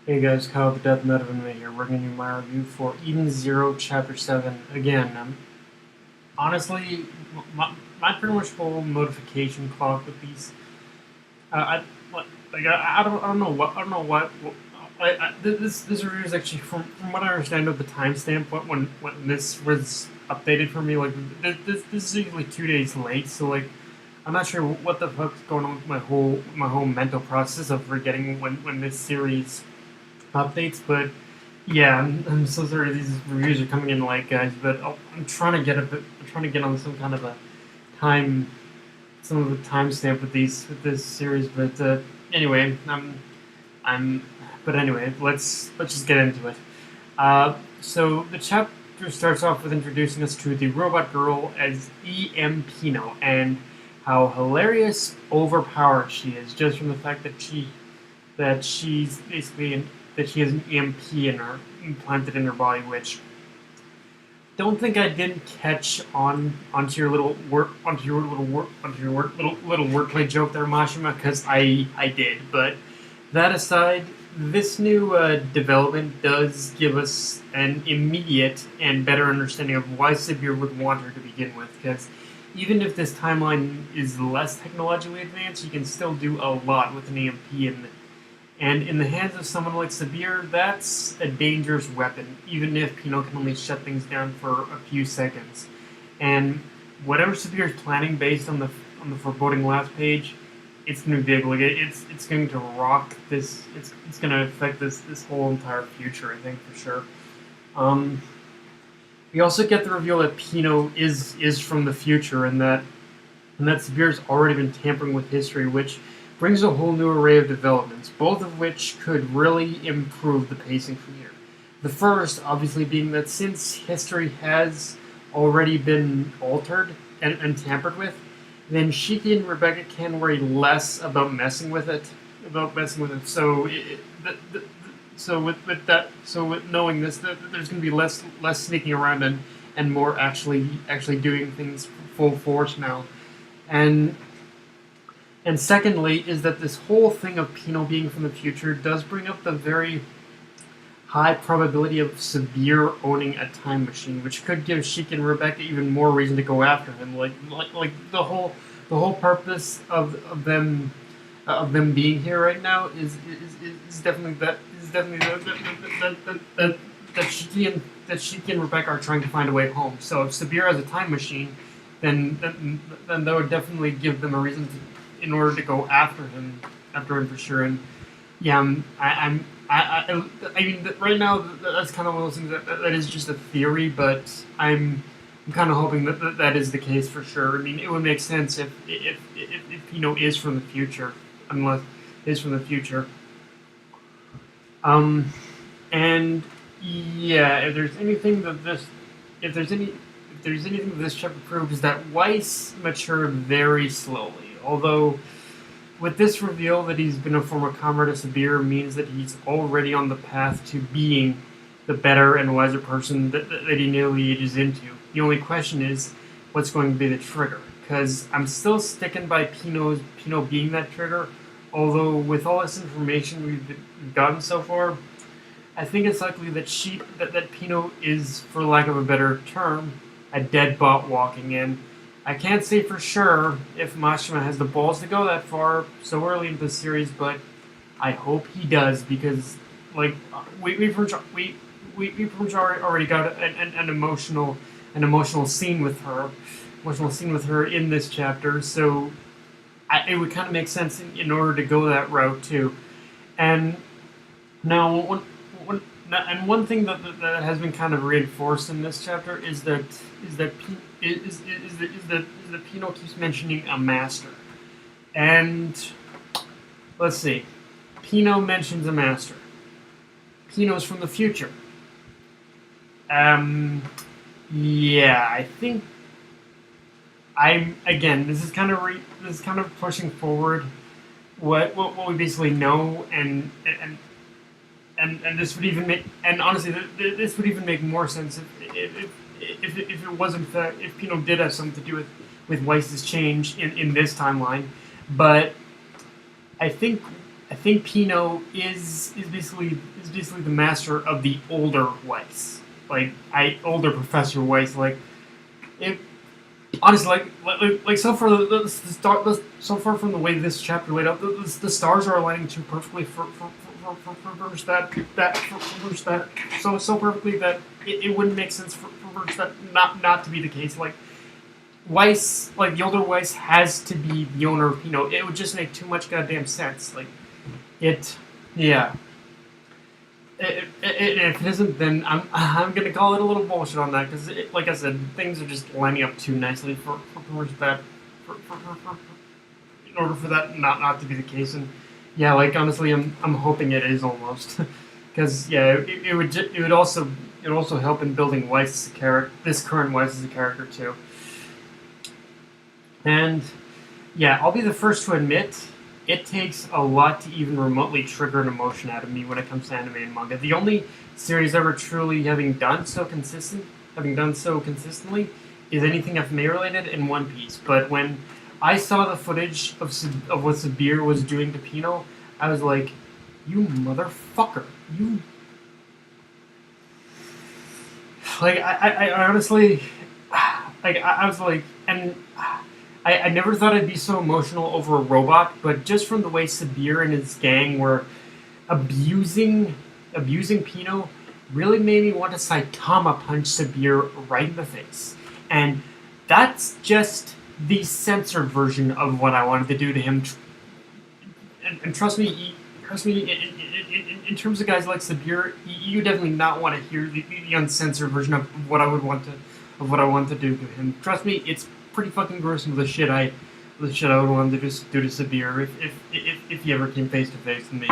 Hey guys, Kyle the Death Metal Inmate here, bringing you my review for Eden Zero Chapter 7. Again, honestly, my pretty much full notification clock with these. I don't know what this review is actually from what I understand of the timestamp when this was updated for me. Like this is usually 2 days late, so like I'm not sure what the fuck's going on with my whole mental process of forgetting when this series updates, but yeah, I'm so sorry these reviews are coming in late, guys. But I'm trying to get I'm trying to get on some kind of a time, some of the timestamp with this series. But anyway, I'm, but anyway, let's just get into it. So the chapter starts off with introducing us to the robot girl as EM Pino and how hilarious, overpowered she is, just from the fact that she's basically that she has an EMP in her implanted in her body, which don't think I didn't catch onto your little little wordplay joke there, Mashima, because I did. But that aside, this new development does give us an immediate and better understanding of why Sibir would want her to begin with, because even if this timeline is less technologically advanced, you can still do a lot with an EMP and in the hands of someone like Sabir, that's a dangerous weapon, even if Pino can only shut things down for a few seconds. And whatever Sabir is planning based on the foreboding last page, it's going to be big. Like it's going to rock this. It's going to affect this whole entire future. I think for sure. Um, we also get the reveal that Pino is from the future, and that Sabir's already been tampering with history, which brings a whole new array of developments, both of which could really improve the pacing from here. The first, obviously, being that since history has already been altered and tampered with, then Shiki and Rebecca can worry less about messing with it. So, so with knowing this, there's going to be less sneaking around and more actually doing things full force now. And and secondly, is that this whole thing of Pino being from the future does bring up the very high probability of Sabir owning a time machine, which could give Sheik and Rebecca even more reason to go after him. Like the whole purpose of them being here right now is definitely that Sheik and Rebecca are trying to find a way home. So if Sabir has a time machine, then that would definitely give them a reason to, in order to go after him for sure. And yeah, I mean, right now that's kind of one of those things that is just a theory, but I'm kind of hoping that is the case for sure. I mean, it would make sense if Pino is from the future, unless is from the future. Um, and yeah, if there's any if there's anything that this chapter proves is that Weisz matured very slowly. Although with this reveal that he's been a former comrade of Sabir means that he's already on the path to being the better and wiser person that he nearly ages into. The only question is what's going to be the trigger. Because I'm still sticking by Pino being that trigger. Although with all this information we've gotten so far, I think it's likely that Pino is, for lack of a better term, a dead bot walking in. I can't say for sure if Mashima has the balls to go that far so early into the series, but I hope he does because, like, we pretty much already got an emotional scene with her in this chapter, so it would kind of make sense in order to go that route too. And now, one thing that has been kind of reinforced in this chapter is that Pino keeps mentioning a master, and let's see, Pino mentions a master. Pino's from the future. Um, yeah, I think I'm again. This is kind of pushing forward what we basically know, and this would even make and honestly this would even make more sense if it wasn't if Pino did have something to do with Weiss's change in this timeline, but I think I think Pino is basically the master of the older Weisz, older Professor Weisz. Like it honestly, so far so far from the way this chapter laid out, the stars are aligning too perfectly for Verge that so perfectly that it wouldn't make sense for Verge that not to be the case. Like Weisz, like the older Weisz has to be the owner of Pino. It would just make too much goddamn sense. Like it, yeah. If it isn't, then I'm gonna call it a little bullshit on that because, like I said, things are just lining up too nicely for that, in order for that not to be the case. And yeah, like honestly, I'm hoping it is almost, because yeah, it would also help in building Weisz as a character, this current Weisz as a character too. And yeah, I'll be the first to admit, it takes a lot to even remotely trigger an emotion out of me when it comes to anime and manga. The only series ever truly having done so consistently is anything FMA related in One Piece. But when I saw the footage of what Sabir was doing to Pino, I was like, "You motherfucker! You." Like I honestly, I was like, and. I never thought I'd be so emotional over a robot, but just from the way Sabir and his gang were abusing Pino really made me want to Saitama punch Sabir right in the face. And that's just the censored version of what I wanted to do to him. And trust me, in terms of guys like Sabir, you definitely not want to hear the uncensored version of what I want to do to him. Trust me, it's pretty fucking gruesome, the shit I would want to just do to Sabir if he ever came face to face with me.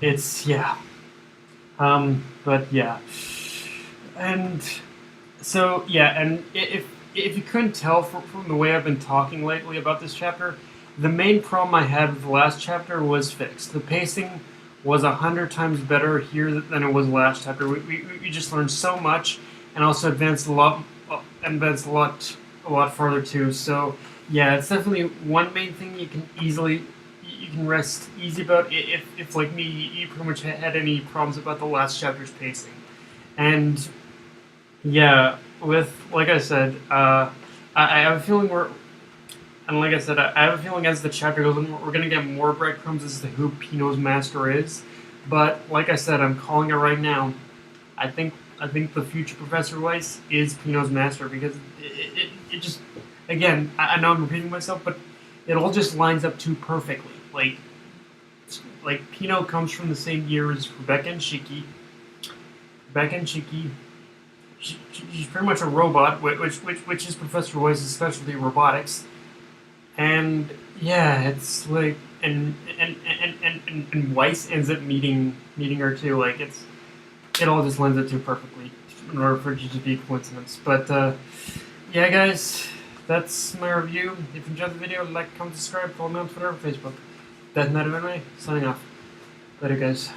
It's yeah. But yeah. And so yeah, and if you couldn't tell from the way I've been talking lately about this chapter, the main problem I had with the last chapter was fixed. The pacing was 100 times better here than it was last chapter. We just learned so much, and also advanced a lot farther too. So yeah, it's definitely one main thing you can rest easy about if like me, you pretty much had any problems about the last chapter's pacing. And yeah, with like I said, I have a feeling I have a feeling as the chapter goes on, we're gonna get more breadcrumbs as to who Pino's master is. But like I said, I'm calling it right now. I think the future Professor Weisz is Pino's master because it just, again, I know I'm repeating myself, but it all just lines up too perfectly. Like Pino comes from the same year as Rebecca and Shiki. She's pretty much a robot, which is Professor Weisz's specialty, robotics. And yeah, it's like, and Weisz ends up meeting her too. Like it all just lends it too perfectly in order for it to be a coincidence. But yeah, guys, that's my review. If you enjoyed the video, like, comment, subscribe, follow me on Twitter, Facebook. Death Night of Anime, signing off. Later, guys.